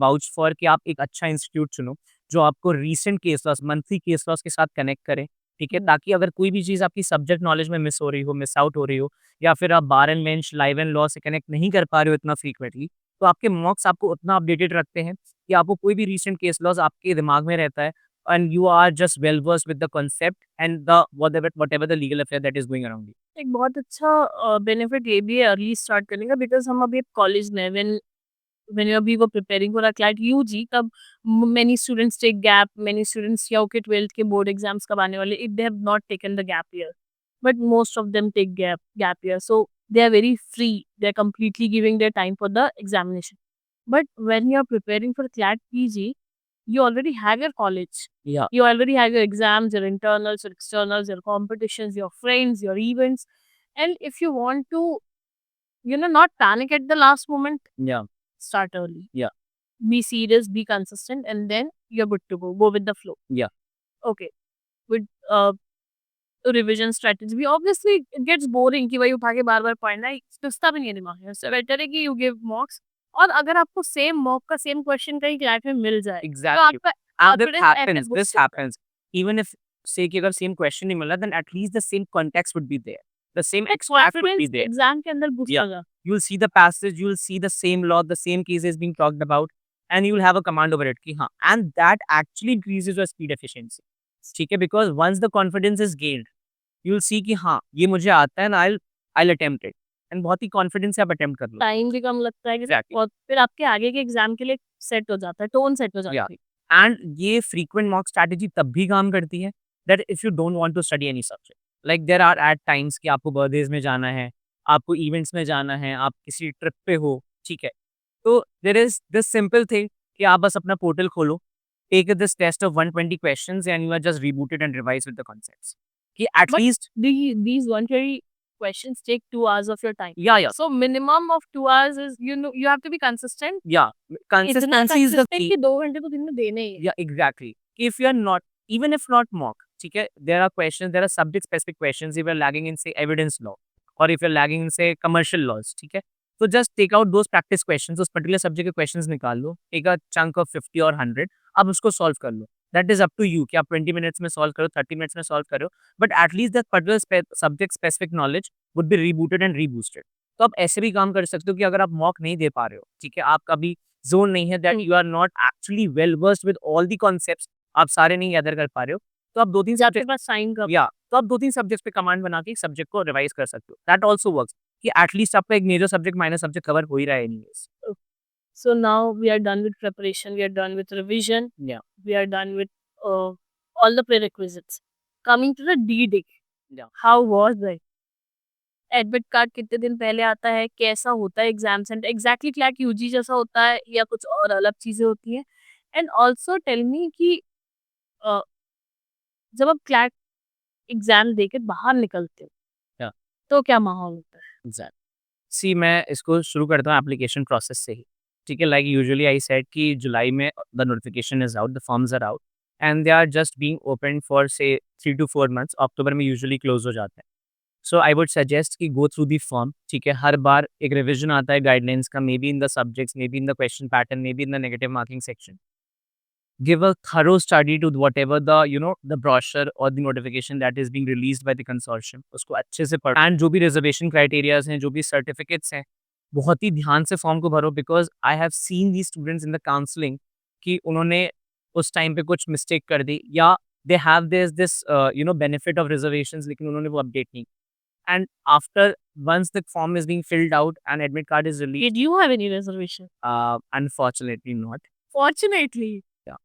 vouch for कि आप एक अच्छा इंस्टीट्यूट चुनो जो आपको recent case laws, monthly case laws के साथ कनेक्ट करे. ठीक है? ताकि अगर कोई भी चीज़ आपकी सब्जेक्ट नॉलेज में मिस हो रही हो, मिस आउट हो रही हो, या फिर आप bar and bench, live and law से कनेक्ट नहीं कर पा रहे हो इतना फ्रीक्वेंटली, तो आपके मॉक्स आपको उतना अपडेटेड रखते हैं कि आपको कोई भी रीसेंट केस लॉस आपके दिमाग में रहता है, and you are just well versed with the concept and the whatever the legal affair that is going around you.
एक बहुत अच्छा बेनिफिट ये भी है अर्ली स्टार्ट करने का, बिकॉज हम अभी कॉलेज में when you अभी वो preparing for a CLAT UG, तब many students take gap, many students या ओके 12th के बोर्ड एग्जाम्स कब आने वाले, if they have not taken the gap year, but most of them take gap year, so they are very free, they are completely giving their time for the examination. But when you are preparing for CLAT PG, you already have your college.
Yeah.
You already have your exams, your internals, your externals, your competitions, your friends, your events. And if you want to, not panic at the last moment,
Yeah.
start early.
Yeah.
Be serious, be consistent, and then you're good to go. Go with the flow.
Yeah.
Okay. With revision strategy, obviously it gets boring कि भाई उठा के बार बार पढ़ना है, सुस्ता भी नहीं है दिमाग में. So better है कि you give mocks. और अगर आपको सेम मॉक का सेम क्वेश्चन कहीं क्लास में मिल जाए, तो
Exactly.
आपका
And this
confidence
happens.
ऐसे boost
This
होता है.
happens. Even if say कि अगर same question नहीं मिला, then at least the same context would be there. The same
Like
extract would be
confidence
there.
Exam के अंदर बूस्ट
Yeah.
होगा.
You'll see the passage, you'll see the same law, the same cases being talked about, and you'll have a command over it. कि हाँ, and that actually increases your speed efficiency. ठीक है? Because once the confidence is gained, you'll see कि हाँ, ये मुझे आता है, and I'll attempt it. And बहुत ही confidence से आप attempt कर लो.
टाइम भी कम लगता है,
Exactly.
और फिर आपके आगे के एग्जाम के लिए सेट हो जाता है, टोन सेट हो जाता
Yeah.
है.
And ये frequent mock strategy तब भी काम करती है that if you don't want to study any subject. Like there are at times कि आपको birthdays में जाना है, आपको events में जाना है, आप किसी ट्रिप पे हो, ठीक है? तो there is this simple thing कि आप बस अपना पोर्टल खोलो, take this test of 120 questions and you are just rebooted and revise with the concepts. कि at
But
least
these 120 questions take 2 hours of your time.
yeah.
So minimum of 2 hours is, you have to be consistent.
Yeah,
इतना
consistency is the
consistent
key.
कि 2 घंटे तो दिन में देने ही है.
Yeah, exactly. If you are not, even if not mock, ठीक है, there are questions, there are subject specific questions if you are lagging in say evidence law, or if you're lagging in say commercial laws, ठीक है, तो just take out those practice questions, उस particular subject के questions निकाल लो, take a chunk of 50 or 100, अब उसको solve कर लो. That is up to you कि आप 20 minutes में solve करो, 30 minutes में solve करो, but at least that particular subject specific knowledge would be rebooted and reboosted. तो आप ऐसे भी काम कर सकते हो कि अगर आप mock नहीं दे पा रहे हो, ठीक है, आपका भी जोन नहीं है that you are not actually well versed with all the concepts, आप सारे नहीं गैदर कर पा रहे हो, तो आप 2-3
आपके
सब्जेक्ट
पास साइन का
या तो आप 2-3 सब्जेक्ट्स पे कमांड बना के एक सब्जेक्ट को रिवाइज कर सकते हो. दैट आल्सो वर्क्स कि एटलीस्ट आपका एक major subject minor subject cover हो ही रहा है anyways.
So now we are done with preparation, we are done with revision,
Yeah.
we are done with all the prerequisites. Coming to the D-Day.
Yeah.
How was it? Admit card कितने दिन पहले आता है, कैसा होता है exam centre, exactly CLAT UG जैसा होता है या कुछ और अलग चीजें होती हैं? एंड ऑल्सो टेल मी कि अ, जब आप क्लैट एग्जाम देके बाहर निकलते हो,
Yeah.
तो क्या माहौल होता है?
एग्जैक्ट सी मैं इसको शुरू करता हूँ एप्लीकेशन प्रोसेस से ही. ठीक है, लाइक यूजुअली आई सेड कि जुलाई में the notification is out, the forms are out and they are just being open for से 3 to 4 months. अक्टूबर में यूजुअली क्लोज हो जाते हैं. सो आई वुड सजेस्ट कि गो थ्रू दी फॉर्म. ठीक है, हर बार एक रिविजन आता है गाइडलाइंस का, may be in the subjects, may be in the question pattern, may be in the negative marking section. Give a thorough study to whatever the brochure or the notification that is being released by the consortium. उसको अच्छे से पढ़ो and जो भी reservation criterias हैं, जो भी certificates हैं, बहुत ही ध्यान से फॉर्म को भरो. because I have seen these students in the counseling कि उन्होंने उस टाइम पे कुछ मिस्टेक कर दी या they have this benefit of reservations, लेकिन उन्होंने वो update नहीं. And after once the form is being filled out and admit card is released,
Did you have any reservation?
unfortunately not.
Fortunately.
Yeah.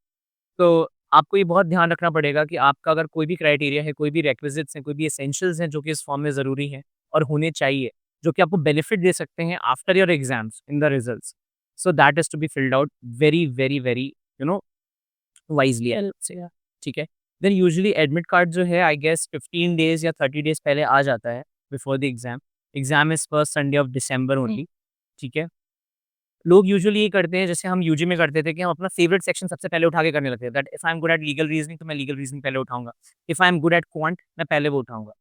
तो आपको ये बहुत ध्यान रखना पड़ेगा कि आपका अगर कोई भी क्राइटेरिया है, कोई भी रिक्विजिट्स हैं, कोई भी एसेंशियल्स हैं जो कि इस फॉर्म में ज़रूरी हैं और होने चाहिए, जो कि आपको बेनिफिट दे सकते हैं after your exams in the results. So that is to be filled out very, very, very wisely, I would say.
Yeah.
ठीक है? देन यूजुअली एडमिट कार्ड जो है आई गेस 15 डेज़ या 30 डेज़ पहले आ जाता है before the exam. Exam is first Sunday off December only. ठीक है? लोग यूजुअली ये करते हैं जैसे हम यूजी में करते थे कि हम अपना फेवरेट सेक्शन सबसे पहले उठा के करने लगते थे. That if I am good at legal reasoning तो मैं लीगल रीजनिंग पहले उठाऊंगा. If I am good at quant मैं पहले वो उठाऊंगा.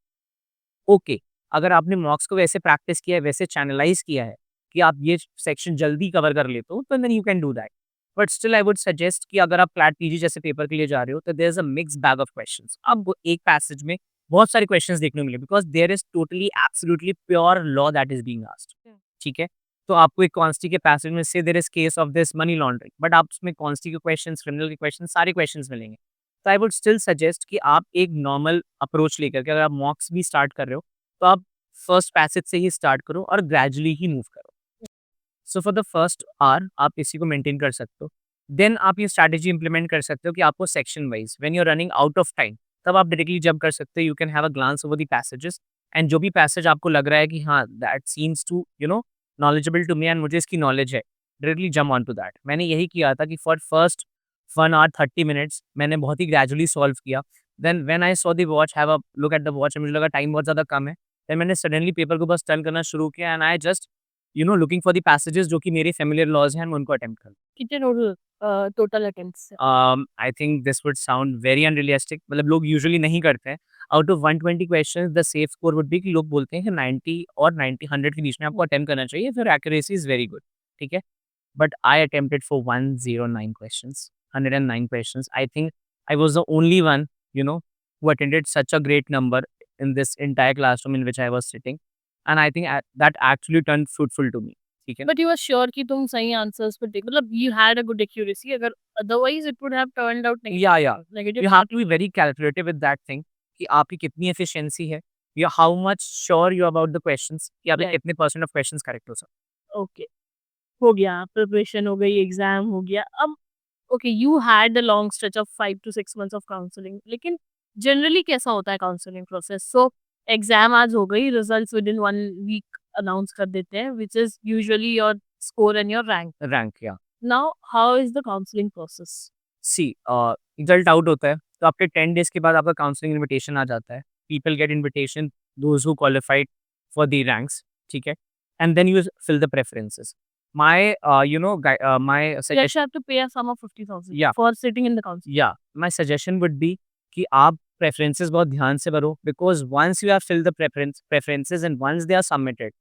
ओके, अगर आपने मॉक्स को वैसे प्रैक्टिस किया है, वैसे चैनलाइज किया है कि आप ये सेक्शन जल्दी कवर कर लेते हो, तो then you can do that. But still I would suggest कि अगर आप क्लैट पीजी जैसे पेपर के लिए जा रहे हो तो there is a mix bag of questions. अब एक पैसेज में बहुत सारे क्वेश्चंस देखने को मिले because there is totally absolutely pure law that is being asked. ठीक है? तो आपको एक कॉन्स्टी के पैसेज में से there is case of this money laundering, but आप उसमें कॉन्स्टी के क्वेश्चंस, क्रिमिनल के क्वेश्चंस, सारे क्वेश्चंस मिलेंगे. तो आई वुड स्टिल सजेस्ट कि आप एक नॉर्मल अप्रोच लेकर के अगर आप मॉक्स भी स्टार्ट कर रहे हो तो आप फर्स्ट पैसेज से ही स्टार्ट करो और ग्रेजुअली ही मूव करो. So for the first hour आप इसी को मेंटेन कर सकते हो. देन आप ये स्ट्रैटेजी इंप्लीमेंट कर सकते हो कि आपको section wise when you are running out of time तब आप डायरेक्टली जंप कर सकते हो. You can have a glance over the passages एंड जो भी पैसेज आपको लग रहा है कि हाँ that seems to knowledgeable to me एंड मुझे इसकी नॉलेज है, directly jump on to that. मैंने यही किया था कि फॉर फर्स्ट 1 hour 30 minutes मैंने बहुत ही ग्रेजुअली सॉल्व किया. Then when I saw the watch, have a look at the watch, मुझे लगा टाइम बहुत ज़्यादा कम है. देन मैंने सडनली पेपर को बस टर्न करना शुरू किया and I just looking for the passages जो कि मेरे फेमिलियर लॉज हैं, मैं उनको अटेम्प्ट कर.
कितने total attempts?
I think this would sound very unrealistic. मतलब लोग यूजुअली नहीं करते हैं. Out of 120 questions the safe score would be कि लोग बोलते हैं कि 90 और 90 100 के बीच में आपको अटेम्प्ट करना चाहिए, फिर एक्यूरेसी इज वेरी गुड. ठीक है? But I attempted for 109 questions, 109 questions. I think I was the only one, who attended such a great number in this entire classroom in which I was sitting. And I think that actually turned fruitful to me. ठीक है?
But you were sure कि तुम सही answers पर टिक मतलब you had a good accuracy. अगर otherwise it would have turned out
Yeah, yeah.
negative.
You have to be very calculative with that thing कि आपकी कितनी efficiency है या how much sure you are about the questions कि आपके
Right.
कितने % of questions correct हो सकते.
Okay. हो गया, प्रिपरेशन हो गई, एग्जाम हो गया. अब okay, you had a long stretch of 5 to 6 months of counselling. लेकिन जनरली कैसा होता है काउंसलिंग प्रोसेस? सो एग्जाम आज हो गई, results within 1 week announce कर देते हैं, which is usually your score and your rank.
Rank, yeah.
Now how is the counselling process?
See result out होता है तो आपके 10 डेज के बाद आपका काउंसलिंग इनविटेशन आ जाता है. People get invitation those who qualified for the ranks. ठीक है? And then you fill the preferences. My my
Yes, you have to pay a sum of 50,000
Yeah.
for sitting in the council.
या my suggestion would be कि आप preferences बहुत ध्यान से भरो because once you have fill the preferences and once they are submitted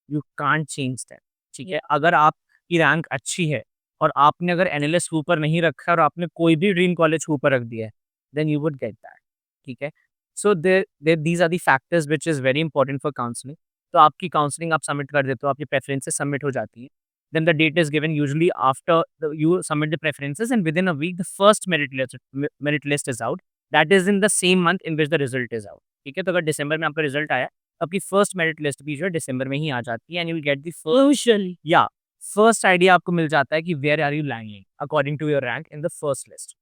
you can't change that. ठीक है? अगर आपकी रैंक अच्छी है और आपने अगर एनालिस्ट ऊपर नहीं रखा और आपने कोई भी ड्रीम कॉलेज ऊपर रख दिया है then you would get that. ठीक है? So these are the factors which is very important for counselling. तो आपकी काउंसलिंग आप सबमिट कर देते हो, आपकी प्रेफरेंसेस सबमिट हो जाती हैं. Then the date is given usually after you submit the preferences and within a week the first merit list is out. That is in the same month in which the result is out. ठीक है? तो अगर दिसंबर में आपका result आया तो आपकी first merit list भी जो है दिसंबर में ही आ जाती है and you will get the
Usually.
या फर्स्ट आइडिया आपको मिल जाता है कि where are you landing according to your rank in the first list.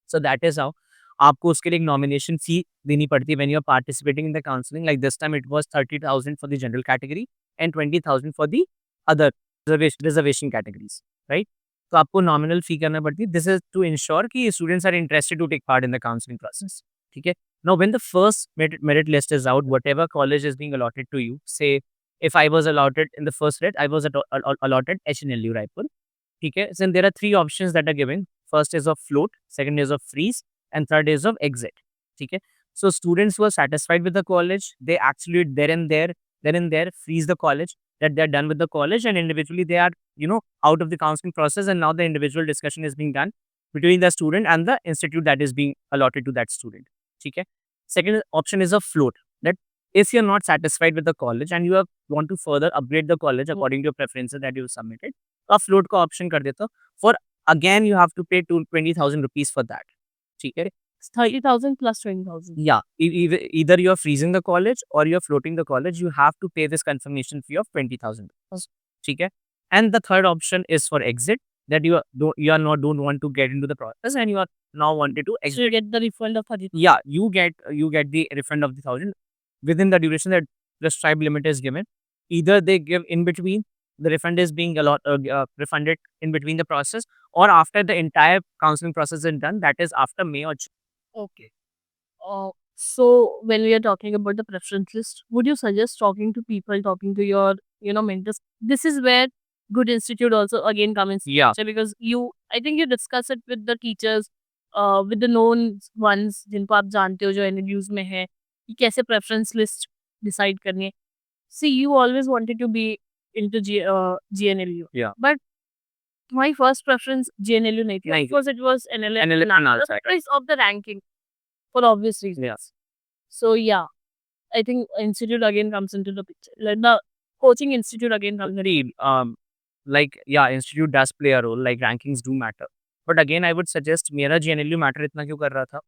So that is how आपको उसके लिए एक नॉमिनेशन फी देनी पड़ती है when you are participating in the counselling. Like this time it was 30,000 for the general category and 20,000 for the other reservation categories. Right? तो आपको nominal fee करना पड़ती है. दिस इज टू इंश्योर कि students are interested to take part in the counselling process. ठीक है? Now when the first merit list is out, whatever college is being allotted to you, say if I was allotted in the first rate, I was allotted HNLU Raipur. ठीक है? So there are 3 options that are given. First is of float, second is of freeze, and third is of exit. ठीक है? So students who are satisfied with the college, they actually then and there freeze the college, that they're done with the college, and individually they are, out of the counseling process, and now the individual discussion is being done between the student and the institute that is being allotted to that student. ठीक है? Second option is a float. That if you're not satisfied with the college and want to further upgrade the college according to your preferences that you submitted, तो आप float का option कर देते हो. For again you have to pay 20,000 rupees for that. ठीक है?
30,000 plus 20,000.
Yeah, either you're freezing the college or you're floating the college, you have to pay this confirmation fee of 20,000. Okay? And the third option is for exit, that don't want to get into the process and you are now wanted to
So
exit.
you get the refund of 30,000.
Yeah, you get the refund of the 1,000 within the duration that the stripe limit is given. Either they give in between, the refund is being refunded in between the process, or after the entire counseling process is done, that is after May or June.
Okay. So when we are talking about the preference list, would you suggest talking to people, talking to your, mentors? This is where good institute also again come in
Yeah.
picture, because I think you discuss it with the teachers, with the known ones जिनको आप जानते हो जो NLUs में है कि कैसे preference list decide करनी है. See, you always wanted to be into GNLU.
Yeah.
But my first preference GNLU नहीं थी.
नहीं
Of course, it was NLM.
NLM and
The
outside.
choice of the ranking for obvious reasons.
Yes.
So yeah, I think institute again comes into the picture. Like the coaching institute again comes into
Agreed. Institute does play a role. Like rankings do matter. But again, I would suggest मेरा GNLU matter इतना क्यों कर रहा था?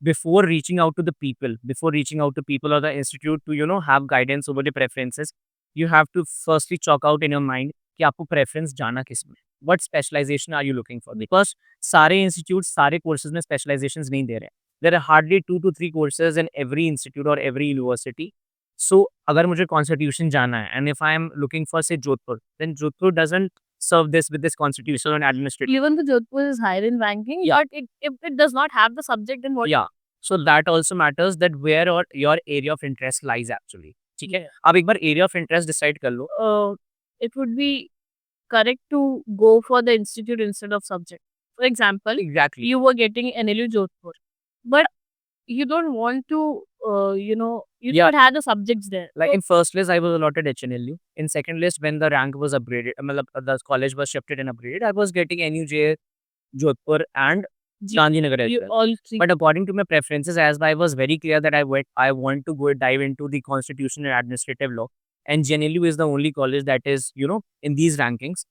Before reaching out to people or the institute to have guidance over the preferences, you have to firstly chalk out in your mind कि आपको preference जाना किस में. What specialization are you looking for? Because सारे institutes सारे courses में specializations नहीं दे रहे हैं. There are hardly 2 to 3 courses in every institute or every university. So अगर मुझे constitution जाना है and if I am looking for say Jodhpur, then Jodhpur doesn't serve this with this constitution and administrative.
even the Jodhpur is higher in ranking,
Yeah.
but if it does not have the subject, then what?
Yeah. So that also matters that where or your area of interest lies actually. ठीक है? आप एक बार area of interest decide कर लो.
It would be correct to go for the institute instead of subject. For example,
Exactly.
you were getting NLU Jodhpur, but you don't want to, you
Yeah.
don't have the subjects there.
Like in first list, I was allotted HNLU. In second list, when the rank was upgraded, the college was shifted and upgraded, I was getting NUJ, Jodhpur, and Gandhinagar as
You
well.
all three.
But according to my preferences, as I was very clear that I want to go dive into the constitution and administrative law, and GNLU is the only college that is in these rankings.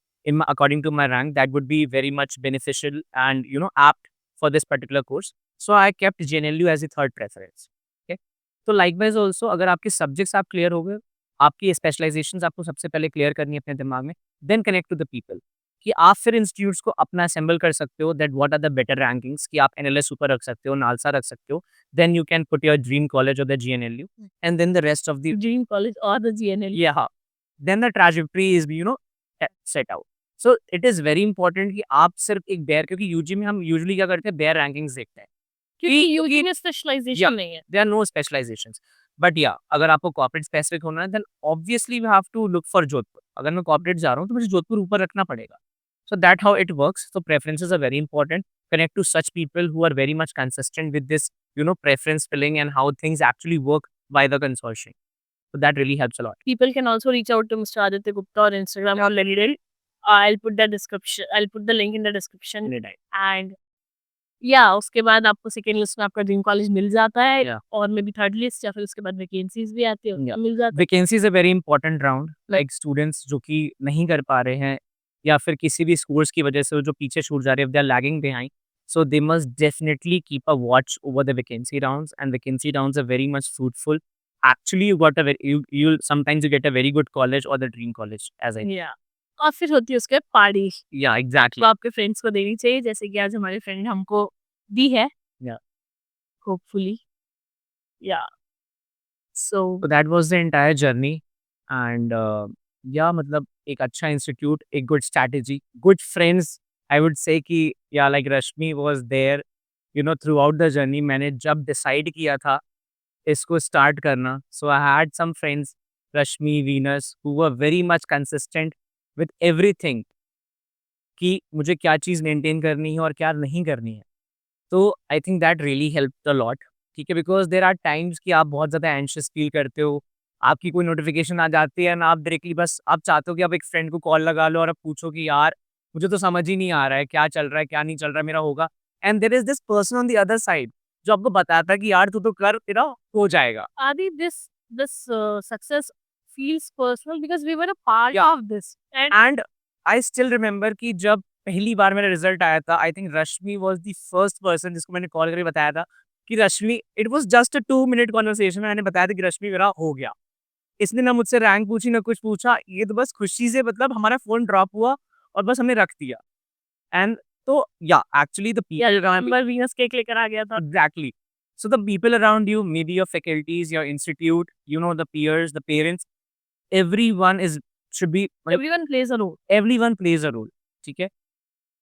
According to my rank, that would be very much beneficial and apt for this particular course. So I kept GNLU as the third preference. Okay. तो likewise also अगर आपके subjects आप clear हो गए, आपकी specialisations आपको सबसे पहले क्लियर करनी है अपने दिमाग में, then connect to the people कि आप फिर इंस्टीट्यूट्स को अपना असेंबल कर सकते हो that what are the better rankings कि आप एनएलएस ऊपर रख सकते हो, नालसा रख सकते हो, then you can put your dream college और the GNLU and then the rest of the
Dream college or the GNLU.
yeah then the trajectory is set out. So it is very important कि आप सिर्फ एक bear, क्योंकि UG में हम usually क्या करते हैं, बेयर रैंकिंग्स देखते हैं,
क्योंकि यूजी में स्पेशलाइजेशन नहीं है.
there are no specializations. But yeah, अगर आपको कॉर्पोरेट स्पेसिफिक होना है, then obviously we have to look for Jodhpur. अगर मैं कॉर्पोरेट जा रहा हूँ तो मुझे जोधपुर ऊपर रखना पड़ेगा. So that how it works. So preferences are very important. Connect to such people who are very much consistent with this, preference filling and how things actually work by the consortium. So that really helps a lot.
People can also reach out to Mr. Aditya Gupta on Instagram or LinkedIn. I'll put the link in the description.
Anytime.
And yeah, उसके बाद आपको second list में आपका dream college मिल जाता है,
Yeah.
और may be third list या फिर उसके बाद वैकेंसीज भी आती है, उसमें
Yeah.
मिल जाता है.
Vacancy is a very important round. Like students जो कि नहीं कर पा रहे हैं या फिर किसी भी स्कोर्स की वजह से जो पीछे छूट जा रहे हैं, if they are lagging behind, so they must definitely keep a watch over the vacancy rounds, and vacancy rounds are very much fruitful. Actually, you'll sometimes you get a very good college or the dream college as I.
Yeah. और फिर होती है उसके party,
Yeah, exactly.
वो आपके friends को देनी चाहिए, जैसे कि आज हमारे फ्रेंड हमको दी है.
Yeah.
Hopefully. Yeah. So
So that was the entire journey, and yeah, मतलब एक अच्छा इंस्टीट्यूट, एक good strategy, good friends. I would से कि like Rashmi was there, throughout the journey. मैंने जब डिसाइड किया था इसको स्टार्ट करना, so I had some friends, Rashmi, Venus, who were very much consistent with everything कि मुझे क्या चीज़ मेंटेन करनी है और क्या नहीं करनी है. तो I think that really helped a lot. ठीक है, बिकॉज़ देयर आर टाइम्स कि आप बहुत ज़्यादा एंग्शियस फील करते हो, आपकी कोई नोटिफ़िकेशन आ जाती है ना, आप डायरेक्टली बस आप चाहते हो कि आप एक फ्रेंड को कॉल लगा लो और आप पूछो कि यार मुझे तो समझ ही नहीं आ रहा है, क्या चल रहा है, क्या नहीं चल रहा है, मेरा होगा. And there is this person on the other side जो आपको बताता है कि यार तू तो कर, तेरा हो जाएगा.
Adi, this success feels personal because we were a part
Yeah.
of this. And
and I still remember कि जब पहली बार मेरा रिजल्ट आया था, I think Rashmi was the first person जिसको मैंने कॉल करके बताया था कि Rashmi, it was just a 2 minute conversation, मैंने बताया था कि रश्मि मेरा हो गया। इसने ना मुझसे रैंक पूछी, ना कुछ पूछा, ये तो बस खुशी से मतलब हमारा फ़ोन ड्रॉप हुआ और बस हमने रख दिया। एंड तो या एक्चुअली द
या
पीपल अराउंड
नंबर वीनस केक लेकर आ गया था।
Exactly. So the people around you, maybe your faculties, your institute, you know the peers, the parents, everyone is should be मतलब
everyone plays a role.
Everyone plays a role, ठीक है?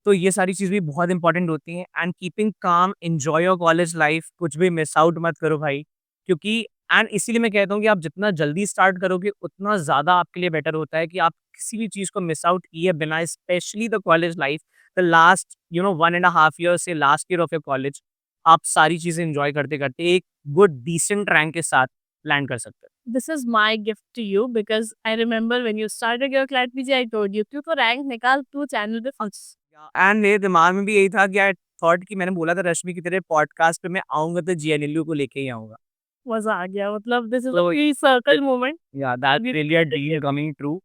तो ये सारी चीज़ भी बहुत इंपॉर्टेंट होती हैं एंड कीपिंग काम, एन्जॉय योर कॉलेज लाइफ, कुछ भी मिस आउट मत करो भाई, क्योंकि एंड इसीलिए मैं कहता हूँ कि आप जितना जल्दी स्टार्ट करोगे उतना ज़्यादा आपके लिए बेटर होता है कि आप किसी भी चीज़ को मिस आउट किए बिना, specially the college life, the last 1.5 year से last year of your college, आप सारी चीज़ें एन्जॉय करते-करते एक गुड डिसेंट रैंक के साथ लैंड कर सकते हैं।
This is my gift to you because I remember when you started your CLAT PG I told you, "तू तो रैंक निकाल, तू चैनल पे फंस।"
एंड मेरे दिमाग में भी यही था कि आई थॉट कि मैंने बोला था रश्मि की तेरे पॉडकास्ट पे मैं आऊँगा तो जेएनएलयू को लेके ही आऊँगा।
मज़ा आ गया, मतलब this is a
So
free circle moment.
yeah, that's really a dream coming true.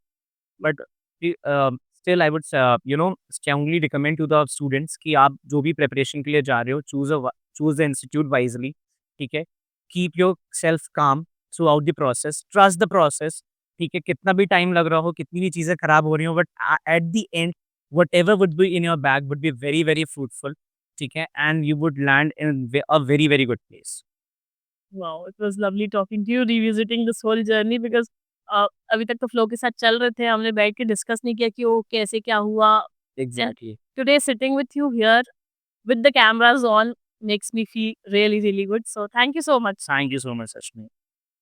But still, I would strongly recommend to the students कि आप जो भी preparation के लिए जा रहे हो, choose the institute wisely, ठीक है? Keep yourself calm throughout the process. Trust the process, ठीक है? कितना भी time लग रहा हो, कितनी भी चीज़ें खराब हो रही हो, but at the end, whatever would be in your bag would be very, very fruitful, ठीक है? And you would land in a very, very good place.
Wow! It was lovely talking to you, revisiting this whole journey because अभी तक तो flow के साथ चल रहे थे, हमने बैठ के डिस्कस नहीं किया कि वो कैसे क्या हुआ। And
Exactly.
Today sitting with you here with the cameras on makes me feel really, really good. So thank you so much.
Thank you so much, Ashmi.